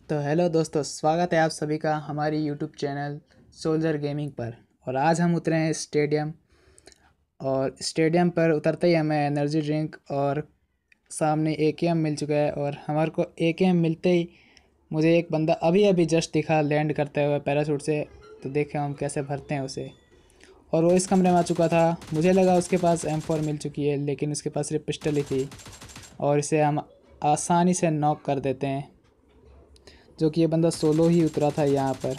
तो हेलो दोस्तों, स्वागत है आप सभी का हमारी यूट्यूब चैनल सोल्जर गेमिंग पर। और आज हम उतरे हैं स्टेडियम, और स्टेडियम पर उतरते ही हमें एनर्जी ड्रिंक और सामने एकेएम मिल चुका है। और हमारे को एकेएम मिलते ही मुझे एक बंदा अभी अभी जस्ट दिखा लैंड करते हुए पैराशूट से। तो देखें हम कैसे भरते हैं उसे। और वो इस कमरे में आ चुका था। मुझे लगा उसके पास M4 मिल चुकी है, लेकिन उसके पास सिर्फ पिस्टल ही थी। और इसे हम आसानी से नॉक कर देते हैं, जो कि ये बंदा सोलो ही उतरा था यहाँ पर।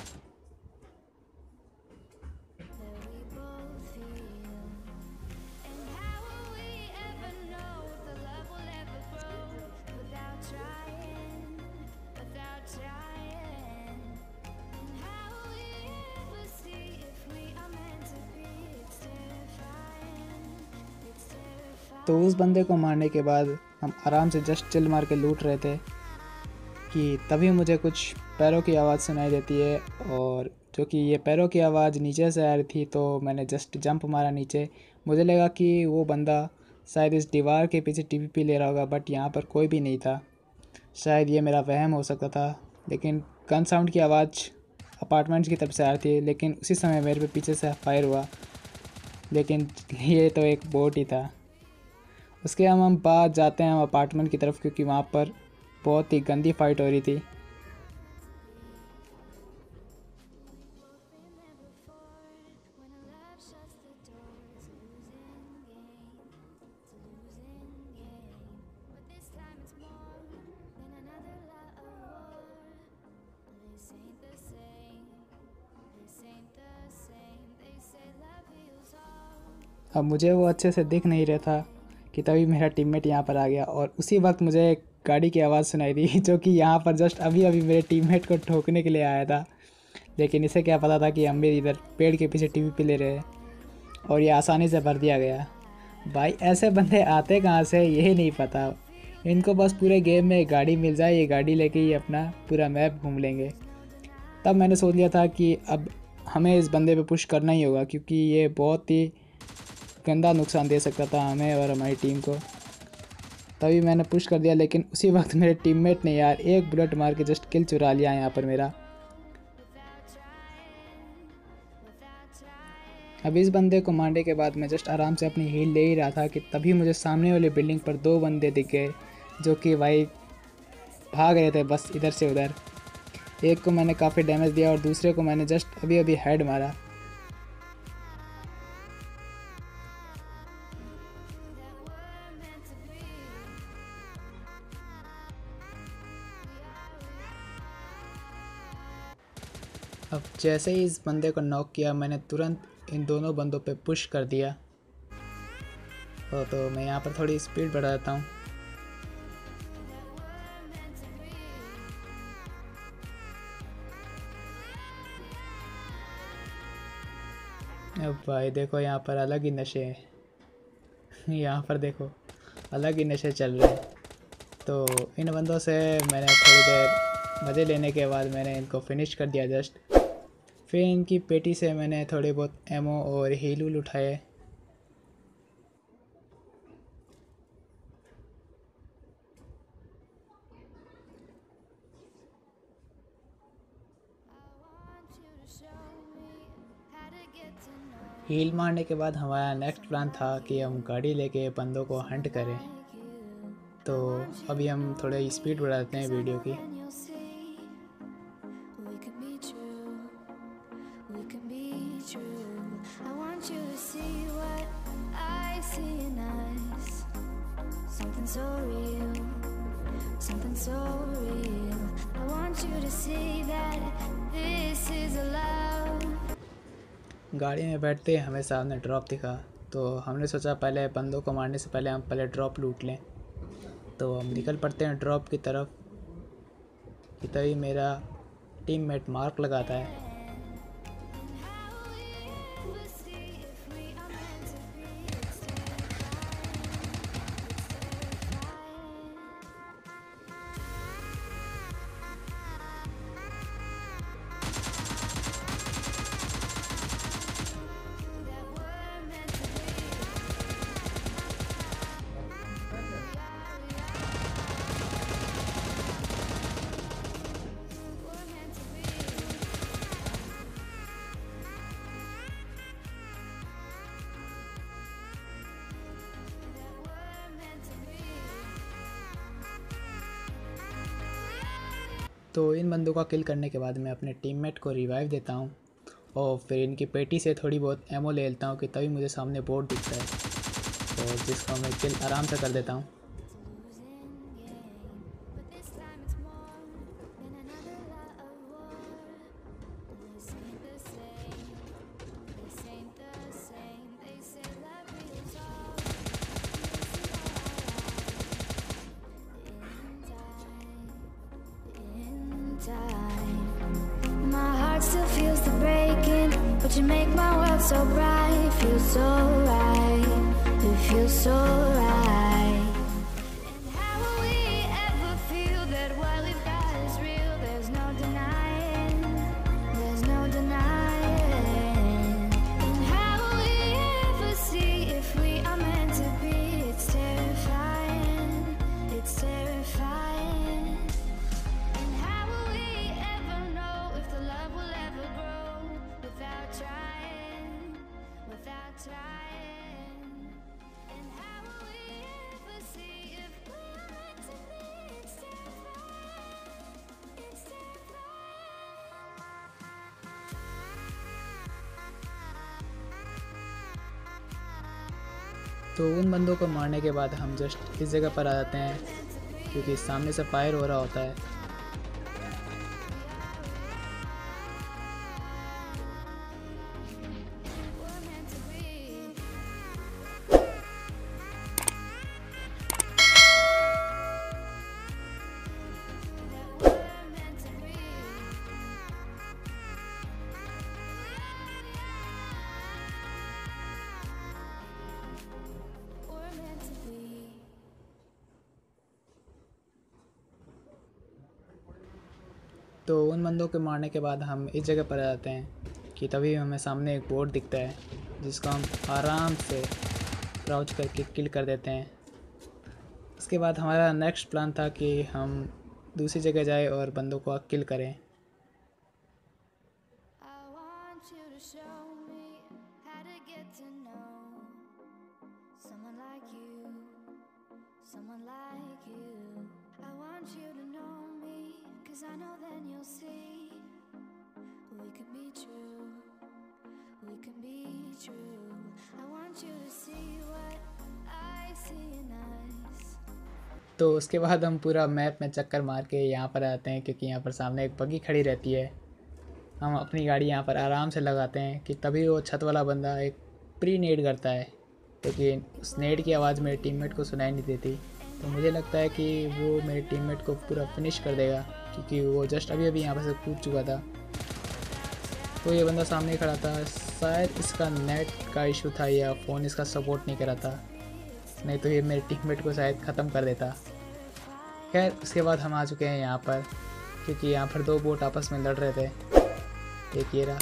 तो उस बंदे को मारने के बाद हम आराम से जस्ट चिल मार के लूट रहे थे कि तभी मुझे कुछ पैरों की आवाज़ सुनाई देती है। और जो कि ये पैरों की आवाज़ नीचे से आ रही थी, तो मैंने जस्ट जंप मारा नीचे। मुझे लगा कि वो बंदा शायद इस दीवार के पीछे टीपीपी ले रहा होगा, बट यहाँ पर कोई भी नहीं था। शायद ये मेरा वहम हो सकता था। लेकिन गन साउंड की आवाज़ अपार्टमेंट्स की तरफ से आ रही थी, लेकिन उसी समय मेरे पे पीछे से फायर हुआ। लेकिन ये तो एक बोट ही था। उसके हम बाद जाते हैं हम अपार्टमेंट की तरफ, क्योंकि वहाँ पर बहुत ही गंदी फाइट हो रही थी। अब मुझे वो अच्छे से दिख नहीं रहा था कि तभी मेरा टीममेट यहाँ पर आ गया। और उसी वक्त मुझे एक गाड़ी की आवाज़ सुनाई दी जो कि यहाँ पर जस्ट अभी अभी मेरे टीममेट को ठोकने के लिए आया था। लेकिन इसे क्या पता था कि हम भी इधर पेड़ के पीछे टीपीपी ले रहे हैं, और ये आसानी से भर दिया गया। भाई ऐसे बंदे आते कहाँ से यही नहीं पता। इनको बस पूरे गेम में एक गाड़ी मिल जाए, ये गाड़ी लेके ही अपना पूरा मैप घूम लेंगे। तब मैंने सोच लिया था कि अब हमें इस बंदे पे पुश करना ही होगा, क्योंकि ये बहुत ही गंदा नुकसान दे सकता था हमें और हमारी टीम को। तभी मैंने पुश कर दिया, लेकिन उसी वक्त मेरे टीममेट ने यार एक बुलेट मार के जस्ट किल चुरा लिया यहाँ पर मेरा। अब इस बंदे को मारने के बाद मैं जस्ट आराम से अपनी हील ले ही रहा था कि तभी मुझे सामने वाली बिल्डिंग पर दो बंदे दिख गए, जो कि भाई भाग रहे थे बस इधर से उधर। एक को मैंने काफ़ी डैमेज दिया और दूसरे को मैंने जस्ट अभी अभी हेड मारा। अब जैसे ही इस बंदे को नॉक किया, मैंने तुरंत इन दोनों बंदों पे पुश कर दिया। तो मैं यहाँ पर थोड़ी स्पीड बढ़ा देता हूँ। अब भाई देखो यहाँ पर अलग ही नशे हैं यहाँ पर देखो अलग ही नशे चल रहे हैं। तो इन बंदों से मैंने थोड़ी देर मज़े लेने के बाद मैंने इनको फिनिश कर दिया जस्ट। फिर इनकी पेटी से मैंने थोड़े बहुत एमो और हील उठाए। हील मारने के बाद हमारा नेक्स्ट प्लान था कि हम गाड़ी लेके बंदों को हंट करें। तो अभी हम थोड़े स्पीड बढ़ा देते हैं वीडियो की। गाड़ी में बैठते ही हमें सामने ड्रॉप दिखा, तो हमने सोचा पहले बंदों को मारने से पहले हम पहले ड्रॉप लूट लें। तो हम निकल पड़ते हैं ड्रॉप की तरफ कि तभी मेरा टीममेट मार्क लगाता है। तो इन बंदों का किल करने के बाद मैं अपने टीममेट को रिवाइव देता हूँ और फिर इनकी पेटी से थोड़ी बहुत एमो ले लेता हूँ कि तभी मुझे सामने बोर्ड दिखता है और जिसका मैं किल आराम से कर देता हूँ। My heart still feels the breaking, but you make my world so bright. It feels so right, it feels so right. And how will we ever feel that what we've got is real? There's no denying, there's no denying. And how will we ever see if we are meant to be? It's terrifying, it's terrifying. And how will we ever know if the love will ever grow without trying, without trying? And how will we ever see if we are meant to be? It's terrifying, it's तो उन बंदों को मारने के बाद हम just इस जगह पर आ जाते हैं क्योंकि सामने से फायर हो रहा होता है। we're meant to be. That we're meant to be. We're meant to be. तो उन बंदों के मारने के बाद हम इस जगह पर आ जाते हैं कि तभी हमें सामने एक बोर्ड दिखता है जिसको हम आराम से क्राउच करके किल कर देते हैं। इसके बाद हमारा नेक्स्ट प्लान था कि हम दूसरी जगह जाए और बंदों को किल करें। I want you to show me how to get to know someone like you, someone like you. I want you to know me, 'cause I know then you'll see we could be true, we can be true. I want you to see what I see in us. तो उसके बाद हम पूरा map में चक्कर मार के यहाँ पर आते हैं क्योंकि यहाँ पर सामने एक बग्गी खड़ी रहती है। हम अपनी गाड़ी यहाँ पर आराम से लगाते हैं कि तभी वो छत वाला बंदा एक प्री नेड करता है, लेकिन उस नेड की आवाज़ मेरे टीममेट को सुनाई नहीं देती। तो मुझे लगता है कि वो मेरे टीममेट को पूरा फिनिश कर देगा क्योंकि वो जस्ट अभी अभी यहाँ पर से कूद चुका था। तो ये बंदा सामने खड़ा था, शायद इसका नेट का इशू था या फ़ोन इसका सपोर्ट नहीं कर रहा था, नहीं तो ये मेरे टीममेट को शायद ख़त्म कर देता। खैर उसके बाद हम आ चुके हैं यहाँ पर क्योंकि यहाँ पर दो बोट आपस में लड़ रहे थे। एक ये रहा।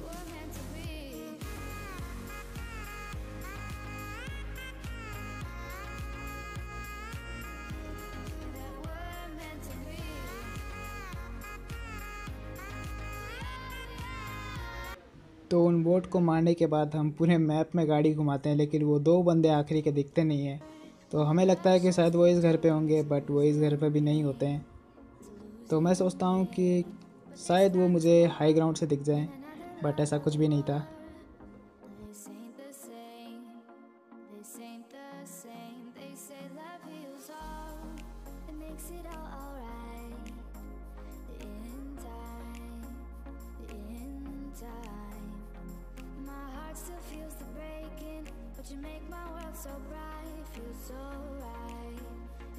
We're meant to be. That we're meant to be. तो उन बोट को मारने के बाद हम पूरे मैप में गाड़ी घुमाते हैं, लेकिन वो दो बंदे आखिरी के दिखते नहीं हैं। तो हमें लगता है कि शायद वो इस घर पे होंगे, बट वो इस घर पे भी नहीं होते हैं। तो मैं सोचता हूँ कि शायद वो मुझे हाई ग्राउंड से दिख जाएं, बट ऐसा कुछ भी नहीं था। This ain't the same. This ain't the same. They say love heals all. It makes it all alright. In time. In time. My heart still feels the breaking, but you make my world so bright. It feels so right.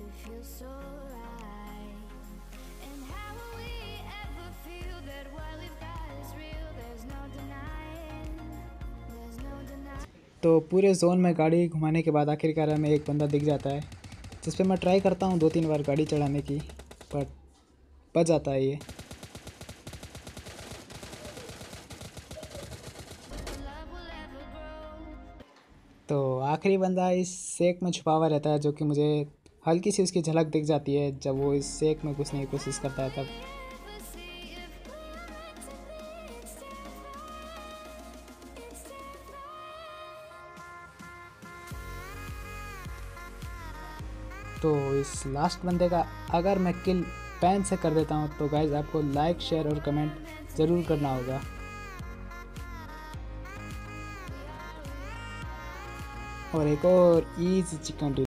It feels so right. And how will we ever feel that what we've got is real? There's no denying. There's no denying. तो पूरे zone में गाड़ी घुमाने के बाद आखिरकार हमें एक बंदा दिख जाता है, जिस पे मैं ट्राई करता हूँ 2-3 बार गाड़ी चढ़ाने की, बट बच जाता है ये। Love will ever grow. तो आखिरी बंदा इस सेक में छुपा हुआ रहता है, जो कि मुझे हल्की सी उसकी झलक दिख जाती है जब वो इस सेक में घुसने की कोशिश करता है तब। Never see if we're meant to तो इस लास्ट बंदे का अगर मैं किल पैन से कर देता हूँ तो गाइज आपको लाइक शेयर और कमेंट ज़रूर करना होगा। और एक और ईजी चिकन